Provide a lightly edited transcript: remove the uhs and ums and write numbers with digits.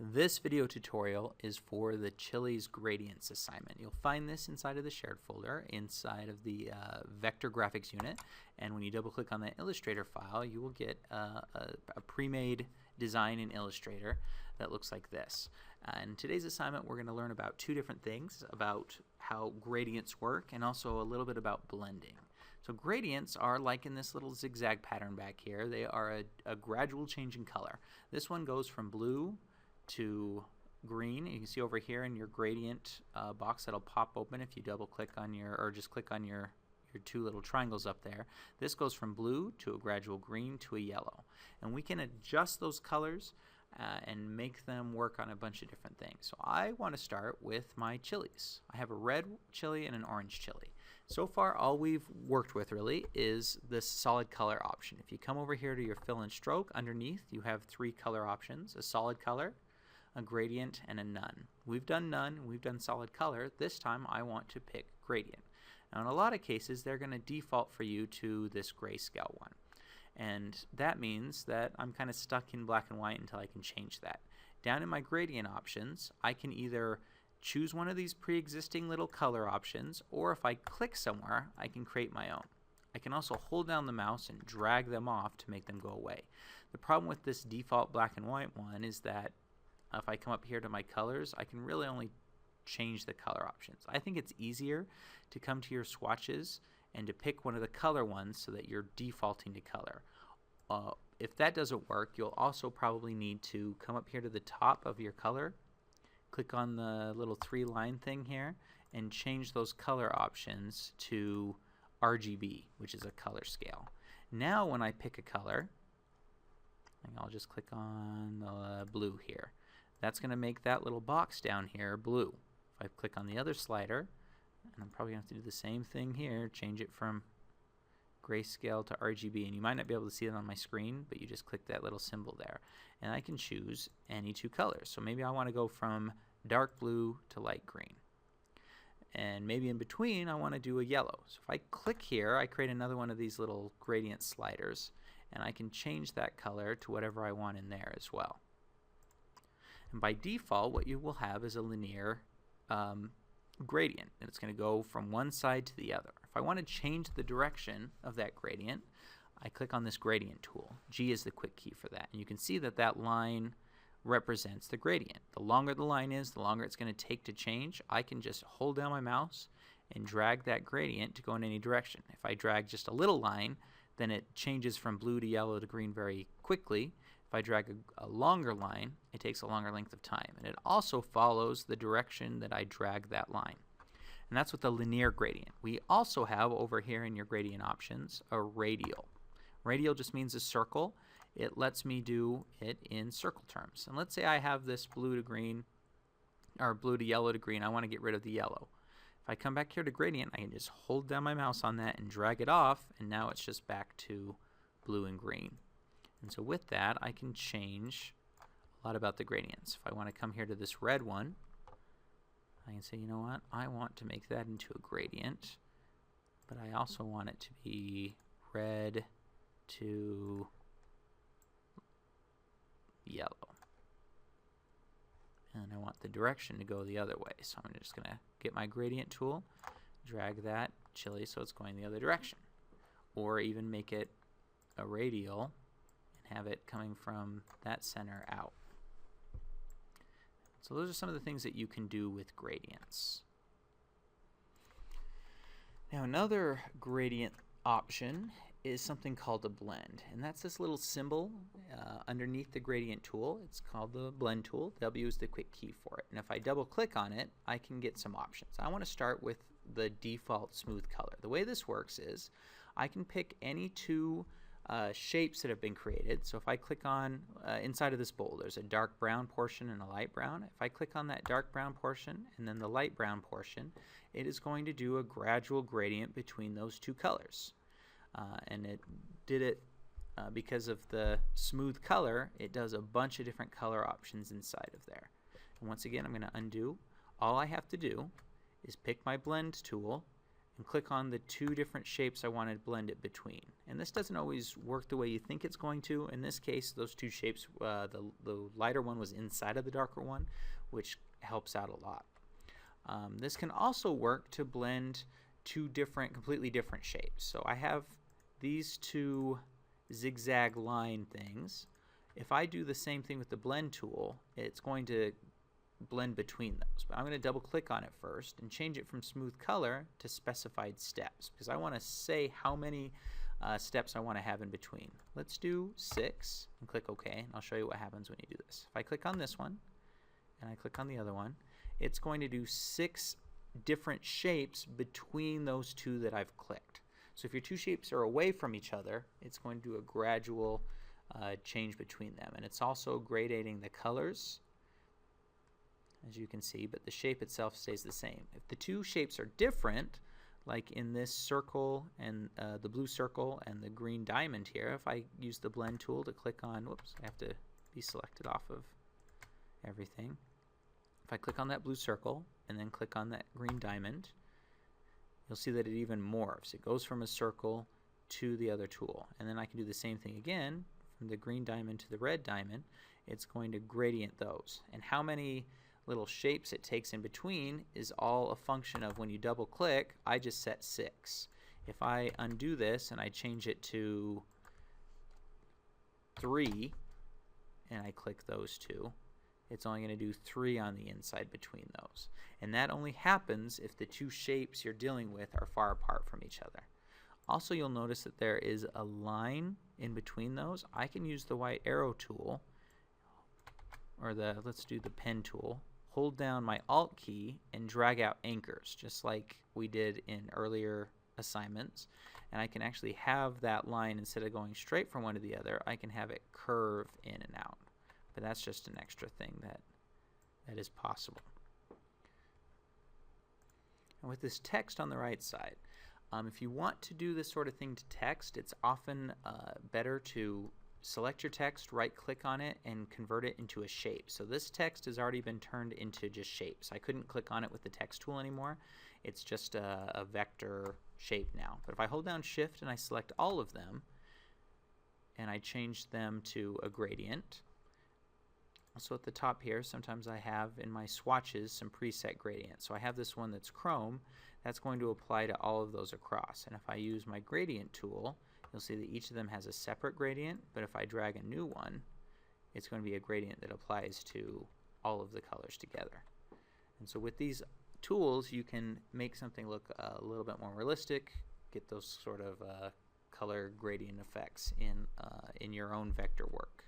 This video tutorial is for the Chili's Gradients assignment. You'll find this inside of the shared folder, inside of the vector graphics unit, and when you double click on that Illustrator file, you will get a pre-made design in Illustrator that looks like this. In today's assignment, we're going to learn about two different things, about how gradients work and also a little bit about blending. So gradients are like in this little zigzag pattern back here. They are a gradual change in color. This one goes from blue to green. You can see over here in your gradient box that'll pop open if you double click on your, or just click on your two little triangles up there. This goes from blue to a gradual green to a yellow. And we can adjust those colors and make them work on a bunch of different things. So I want to start with my chilies. I have a red chili and an orange chili. So far all we've worked with really is this solid color option. If you come over here to your fill and stroke, underneath you have three color options: a solid color, a gradient, and a none. We've done none, we've done solid color. This time I want to pick gradient. Now in a lot of cases they're going to default for you to this grayscale one. And that means that I'm kind of stuck in black and white until I can change that. Down in my gradient options, I can either choose one of these pre-existing little color options, or if I click somewhere, I can create my own. I can also hold down the mouse and drag them off to make them go away. The problem with this default black and white one is that if I come up here to my colors, I can really only change the color options. I think it's easier to come to your swatches and to pick one of the color ones so that you're defaulting to color. If that doesn't work, you'll also probably need to come up here to the top of your color, click on the little three-line thing here, and change those color options to RGB, which is a color scale. Now when I pick a color, I'll just click on the blue here. That's going to make that little box down here blue. If I click on the other slider, and I'm probably going to have to do the same thing here, change it from grayscale to RGB, and you might not be able to see it on my screen, but you just click that little symbol there. And I can choose any two colors. So maybe I want to go from dark blue to light green. And maybe in between I want to do a yellow. So if I click here, I create another one of these little gradient sliders, and I can change that color to whatever I want in there as well. And by default, what you will have is a linear gradient, and it's going to go from one side to the other. If I want to change the direction of that gradient, I click on this gradient tool. G is the quick key for that, and you can see that that line represents the gradient. The longer the line is, the longer it's going to take to change. I can just hold down my mouse and drag that gradient to go in any direction. If I drag just a little line, then it changes from blue to yellow to green very quickly. If I drag a longer line, it takes a longer length of time. And it also follows the direction that I drag that line. And that's with the linear gradient. We also have over here in your gradient options a radial. Radial just means a circle. It lets me do it in circle terms. And let's say I have this blue to green, or blue to yellow to green. I want to get rid of the yellow. If I come back here to gradient, I can just hold down my mouse on that and drag it off, and now it's just back to blue and green. And so with that, I can change a lot about the gradients. If I want to come here to this red one, I can say, you know what, I want to make that into a gradient, but I also want it to be red to yellow. And I want the direction to go the other way. So I'm just going to get my gradient tool, drag that chili so it's going the other direction. Or even make it a radial and have it coming from that center out. So those are some of the things that you can do with gradients. Now another gradient option is something called a blend, and that's this little symbol underneath the gradient tool. It's called the blend tool. W is the quick key for it, and if I double click on it, I can get some options. I want to start with the default smooth color. The way this works is I can pick any two shapes that have been created. So if I click on inside of this bowl, there's a dark brown portion and a light brown. If I click on that dark brown portion and then the light brown portion, it is going to do a gradual gradient between those two colors. And it did it because of the smooth color. It does a bunch of different color options inside of there. And once again, I'm going to undo. All I have to do is pick my blend tool and click on the two different shapes I want to blend it between. And this doesn't always work the way you think it's going to. In this case, those two shapes, the lighter one was inside of the darker one, which helps out a lot. This can also work to blend two completely different shapes. So I have these two zigzag line things. If I do the same thing with the blend tool, it's going to blend between those. But I'm going to double click on it first and change it from smooth color to specified steps, because I want to say how many steps I want to have in between. Let's do 6 and click OK, and I'll show you what happens when you do this. If I click on this one and I click on the other one, it's going to do 6 different shapes between those two that I've clicked. So if your two shapes are away from each other, it's going to do a gradual change between them. And it's also gradating the colors, as you can see, but the shape itself stays the same. If the two shapes are different, like in this circle and the blue circle and the green diamond here, if I use the blend tool to click on, whoops, I have to be selected off of everything. If I click on that blue circle and then click on that green diamond, you'll see that it even morphs. It goes from a circle to the other tool. And then I can do the same thing again from the green diamond to the red diamond. It's going to gradient those. And how many little shapes it takes in between is all a function of when you double click, I just set 6. If I undo this and I change it to 3 and I click those two, it's only going to do 3 on the inside between those. And that only happens if the two shapes you're dealing with are far apart from each other. Also, you'll notice that there is a line in between those. I can use the white arrow tool, or let's do the pen tool, hold down my Alt key and drag out anchors, just like we did in earlier assignments. And I can actually have that line, instead of going straight from one to the other, I can have it curve in and out. But that's just an extra thing that is possible. And with this text on the right side, if you want to do this sort of thing to text, it's often better to select your text, right click on it, and convert it into a shape. So this text has already been turned into just shapes. I couldn't click on it with the text tool anymore. It's just a vector shape now. But if I hold down Shift and I select all of them and I change them to a gradient, also at the top here, sometimes I have in my swatches some preset gradients. So I have this one that's chrome. That's going to apply to all of those across. And if I use my gradient tool, you'll see that each of them has a separate gradient, but if I drag a new one, it's going to be a gradient that applies to all of the colors together. And so with these tools, you can make something look a little bit more realistic, get those sort of color gradient effects in your own vector work.